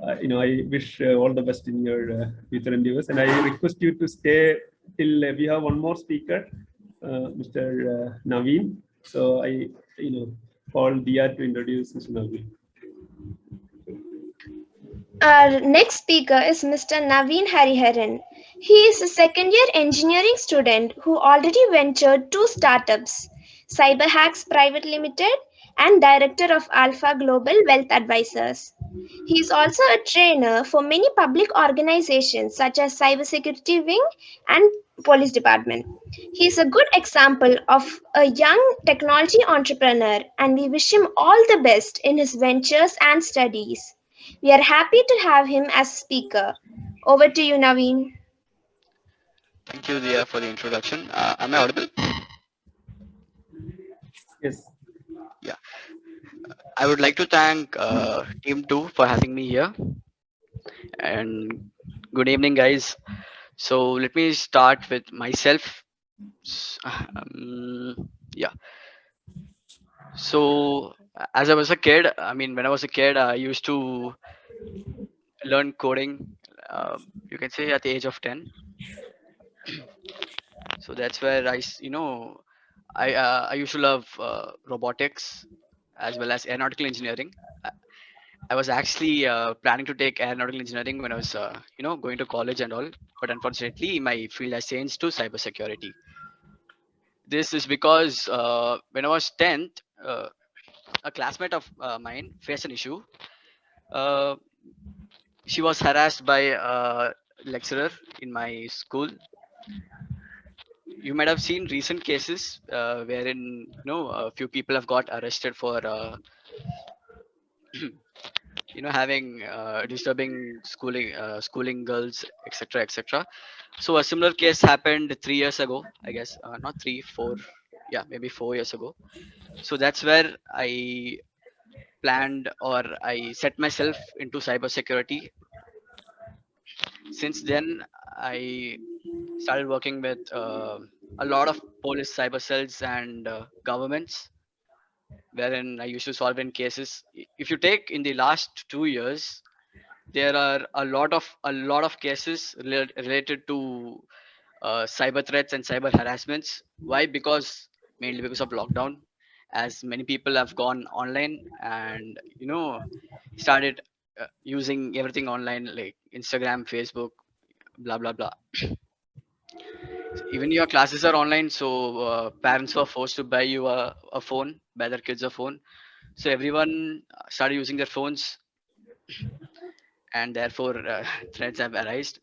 I wish all the best in your future endeavors. And I request you to stay till we have one more speaker, Mr. Navin. So call Dia to introduce Mr. Navin. Our next speaker is Mr. Navin Hariharan. He is a second year engineering student who already ventured two startups, Hakz Private Limited and director of Alfa Global Wealth Advisors. He is also a trainer for many public organizations such as Cybersecurity Wing and Police Department. He is a good example of a young technology entrepreneur, and we wish him all the best in his ventures and studies. We are happy to have him as speaker. Over to you, Naveen. Thank you, Dia, for the introduction. Am I audible? Yes. Yeah. I would like to thank Team 2 for having me here. And good evening, guys. So let me start with myself. Yeah. So as I was a kid, when I was a kid, I used to learn coding. You can say at the age of 10. So that's where I used to love robotics as well as aeronautical engineering. I I was actually planning to take aeronautical engineering when I was going to college and all, but unfortunately my field has changed to cybersecurity. This is because when I was 10th, a classmate of mine faced an issue. Uh, she was harassed by a lecturer in my school. You might have seen recent cases wherein a few people have got arrested for having disturbing schooling girls, etc. So a similar case happened 3 years ago, I guess. Not three, 4. Yeah, maybe 4 years ago. So that's where I planned, or I set myself into cybersecurity. Since then I started working with a lot of police cyber cells and governments, wherein I used to solve in cases. If you take in the last 2 years, there are a lot of cases related to cyber threats and cyber harassments. Why? Because mainly because of lockdown, as many people have gone online and started using everything online, like Instagram, Facebook, blah blah blah. Even your classes are online, so parents were forced to buy you a phone, buy their kids a phone. So everyone started using their phones, and therefore threats have arisen.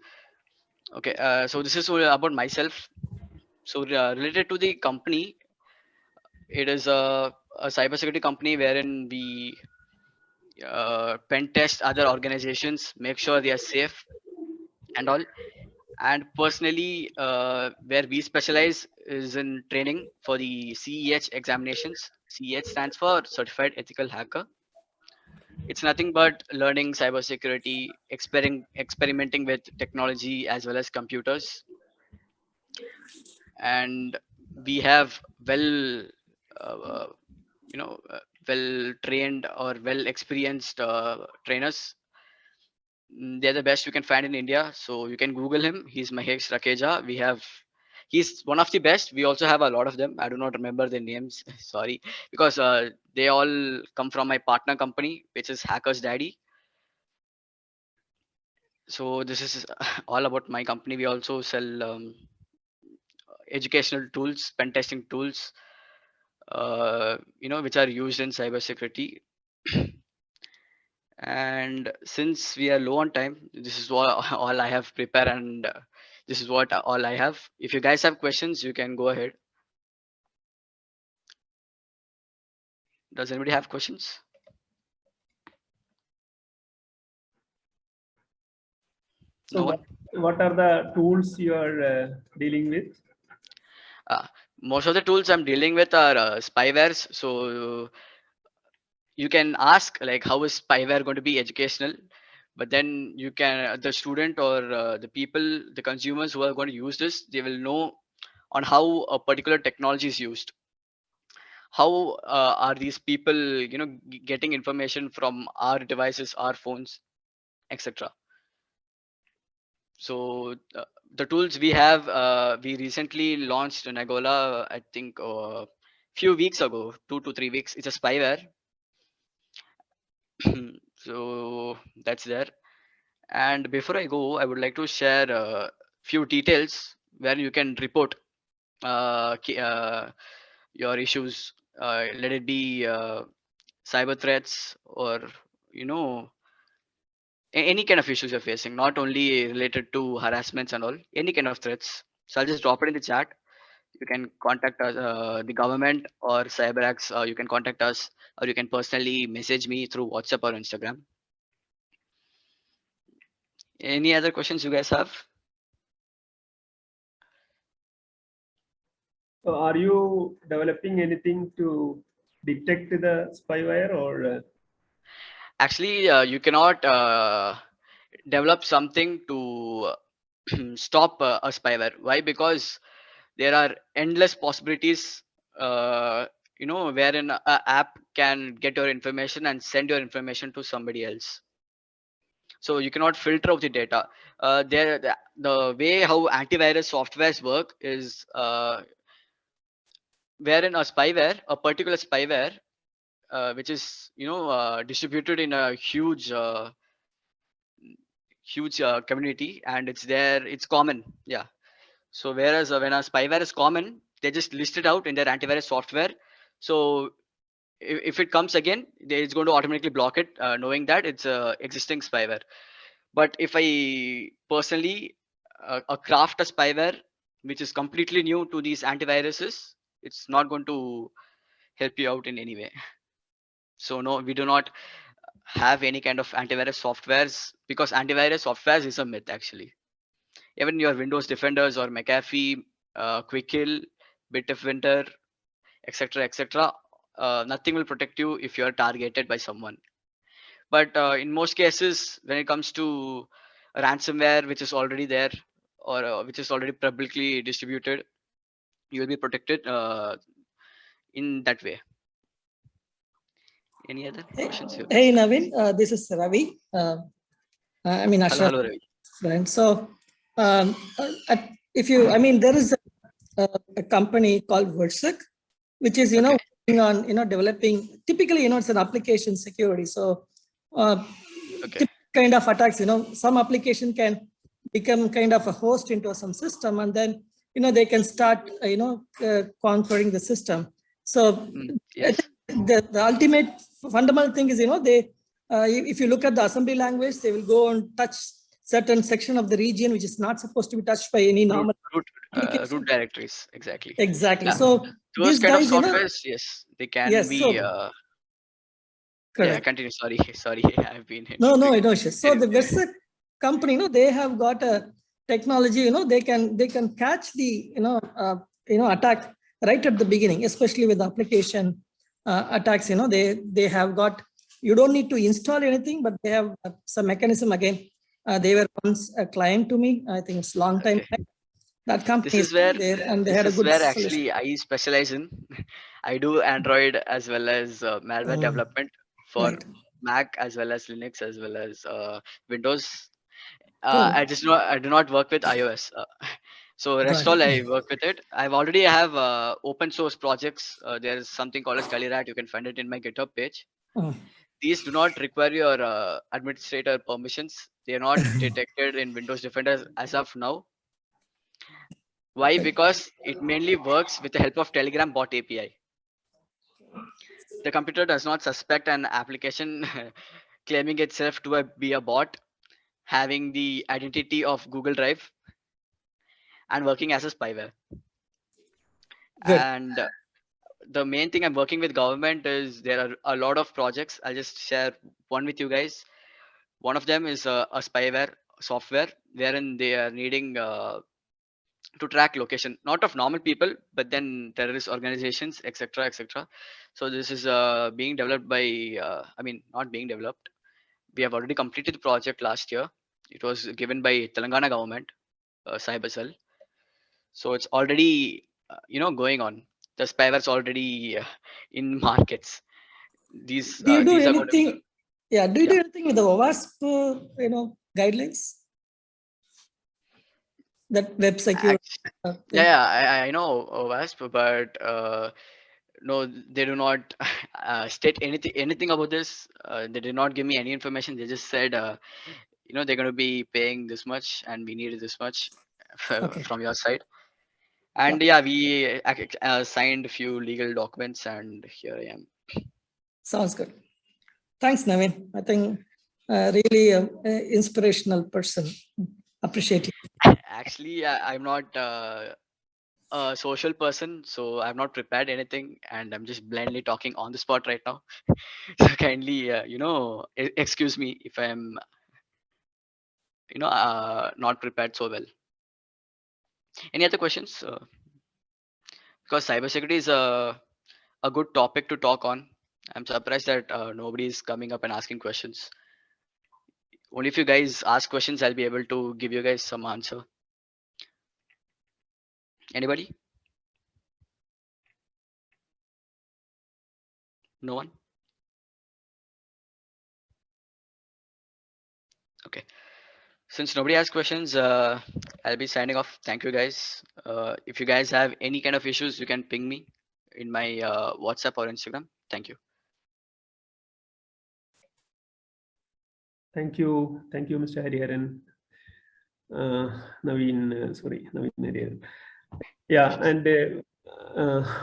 Okay, so this is all about myself. So related to the company, it is a cybersecurity company wherein we pen test other organizations, make sure they are safe and all. And personally, where we specialize is in training for the CEH examinations. CEH stands for Certified Ethical Hacker. It's nothing but learning cybersecurity, experimenting with technology as well as computers. And we have uh, well trained or well experienced trainers. They're the best you can find in India. So you can Google him. He's Mahesh Rakeja. He's one of the best. We also have a lot of them. I do not remember their names. Sorry, because they all come from my partner company, which is Hackers Daddy. So this is all about my company. We also sell educational tools, pen testing tools, which are used in cybersecurity. And since we are low on time, this is what all I have prepared, and this is what all I have. If you guys have questions, you can go ahead. Does anybody have questions? So No one? what are the tools you are dealing with? Most of the tools I'm dealing with are spywares. So you can ask like, how is spyware going to be educational? But then you can, the student or the people, the consumers who are going to use this, they will know on how a particular technology is used. How are these people, getting information from our devices, our phones, etc. So the tools we have, we recently launched in Nagola, I think few weeks ago, 2 to 3 weeks. It's a spyware. So that's there. And before I go, I would like to share a few details where you can report your issues. Let it be cyber threats or you know any kind of issues you're facing, not only related to harassments and all, any kind of threats. So I'll just drop it in the chat. You can contact us, the government or CyberX. You can contact us, or you can personally message me through WhatsApp or Instagram. Any other questions you guys have? So are you developing anything to detect the spyware or? Actually, you cannot develop something to stop a spyware. Why? Because there are endless possibilities. Wherein a app can get your information and send your information to somebody else. So you cannot filter out the data. The way how antivirus softwares work is wherein a particular spyware, which is distributed in a huge community, and it's common. Yeah. So whereas when a spyware is common, they just list it out in their antivirus software. So if it comes again, it's going to automatically block it, knowing that it's a existing spyware. But if I personally craft a spyware which is completely new to these antiviruses, it's not going to help you out in any way. So no, we do not have any kind of antivirus softwares, because antivirus softwares is a myth actually. Even your Windows Defenders or McAfee, Quickkill, Bitdefender, etc., nothing will protect you if you are targeted by someone. But in most cases, when it comes to ransomware, which is already there or which is already publicly distributed, you will be protected in that way. Any other questions here? Hey Navin, this is Ravi. I mean, Hello, hello, Ravi. Friend. So, there is a company called Persy, which is working on developing. Typically, it's an application security. So, kind of attacks. Some application can become kind of a host into some system, and then they can start conquering the system. So, yes. The ultimate fundamental thing is if you look at the assembly language, they will go and touch certain section of the region which is not supposed to be touched by any normal root directories. Exactly. Yeah. So those kind guys, of softwares, yes, they can be. Yeah, continue. Sorry, I've been. No, so the Persy company, they have got a technology. They can catch the attack right at the beginning, especially with the application attacks. They have got. You don't need to install anything, but they have some mechanism again. They were once a client to me. I think it's long time back. That company this is where there, and they had a good actually I specialize in. I do Android as well as malware development for Mac as well as Linux as well as Windows. I do not work with iOS. So rest all I work with it. I've already have open source projects. There is something called as Kalirat. You can find it in my GitHub page. These do not require your administrator permissions. They are not detected in Windows Defender as of now. Why? Because it mainly works with the help of Telegram bot API. The computer does not suspect an application claiming itself to be a bot, having the identity of Google Drive, and working as a spyware. And the main thing I'm working with government is there are a lot of projects. I'll just share one with you guys. One of them is a spyware software wherein they are needing to track location, not of normal people, but then terrorist organizations, etc., etc. So this is being developed by, I mean, not being developed. We have already completed the project last year. It was given by Telangana government, cyber cell. So it's already, going on. The spyware's already in markets. These Do you do these are going to be, anything? Yeah. Do you do anything with the OWASP, guidelines? That web security. yeah, I know OWASP, but no, they do not state anything about this. They did not give me any information. They just said, they're going to be paying this much, and we need this much from your side. And yeah, we signed a few legal documents, and here I am. Sounds good. Thanks, Navin. I think really an inspirational person. Appreciate you. Actually, I'm not a social person, so I've not prepared anything, and I'm just blindly talking on the spot right now. So kindly, excuse me if I'm, not prepared so well. Any other questions? Because cybersecurity is a good topic to talk on. I'm surprised that nobody is coming up and asking questions. Only if you guys ask questions, I'll be able to give you guys some answer. Anybody? No one? Okay. Since nobody has questions, I'll be signing off. Thank you guys. If you guys have any kind of issues, you can ping me in my WhatsApp or Instagram. Thank you. Thank you, Mr. Hariharan. Navin, sorry, Navin Hariharan. Yeah, and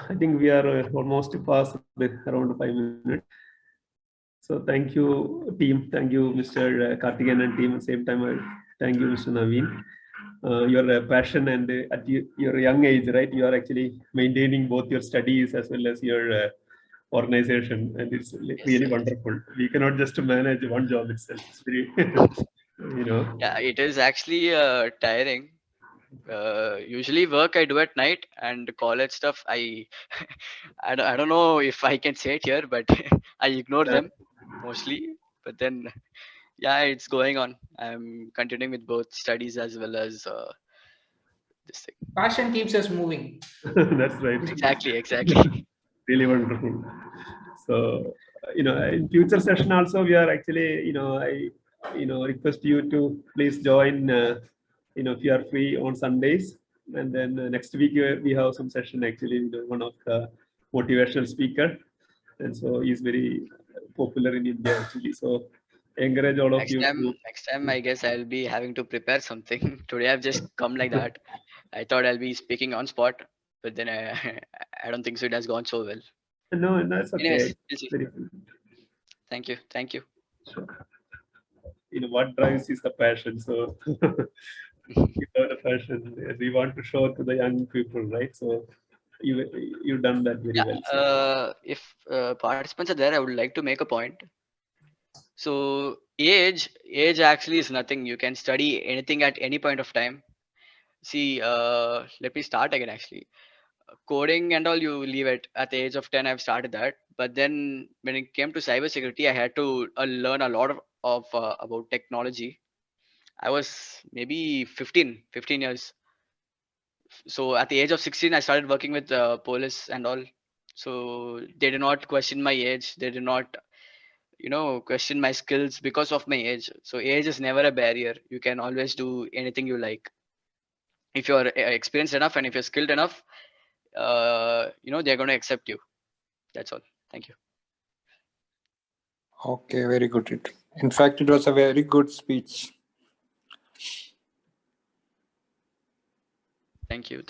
I think we are almost past around 5 minutes. So thank you, team. Thank you, Mr. Karthikeyan and team. At the same time, thank you, Mr. Navin. Your passion and at your young age, right? You are actually maintaining both your studies as well as your organization, and it's really wonderful. We cannot just manage one job itself. It's very, Yeah, it is actually tiring. Usually work I do at night, and college stuff I I don't know if I can say it here, but I ignore them mostly. But then yeah, it's going on. I'm continuing with both studies as well as this thing. Passion keeps us moving. That's right. Exactly. Really wonderful. So, in future session also, we are actually, I, request you to please join, if you are free on Sundays. And then next week, we have some session actually with one of the motivational speaker. And so he's very popular in India actually. So encourage all of you to. Next time, I guess I'll be having to prepare something. Today I've just come like that. I thought I'll be speaking on spot, but then I don't think so. It has gone so well. No, that's okay. Anyways, we'll see. Very Thank you. Sure. What drives is the passion. So without a passion, we want to show to the young people, right? So you've done that very well. So. If participants are there, I would like to make a point. So age actually is nothing. You can study anything at any point of time. See, let me start again. Actually, coding and all, you leave it at the age of 10. I've started that, but then when it came to cybersecurity, I had to learn a lot of about technology. I was maybe 15 years. So at the age of 16, I started working with police and all. So they did not question my age. They did not, question my skills because of my age. So age is never a barrier. You can always do anything you like. If you're experienced enough and if you're skilled enough, they're going to accept you. That's all. Thank you. Okay, very good. In fact, it was a very good speech. Thank you.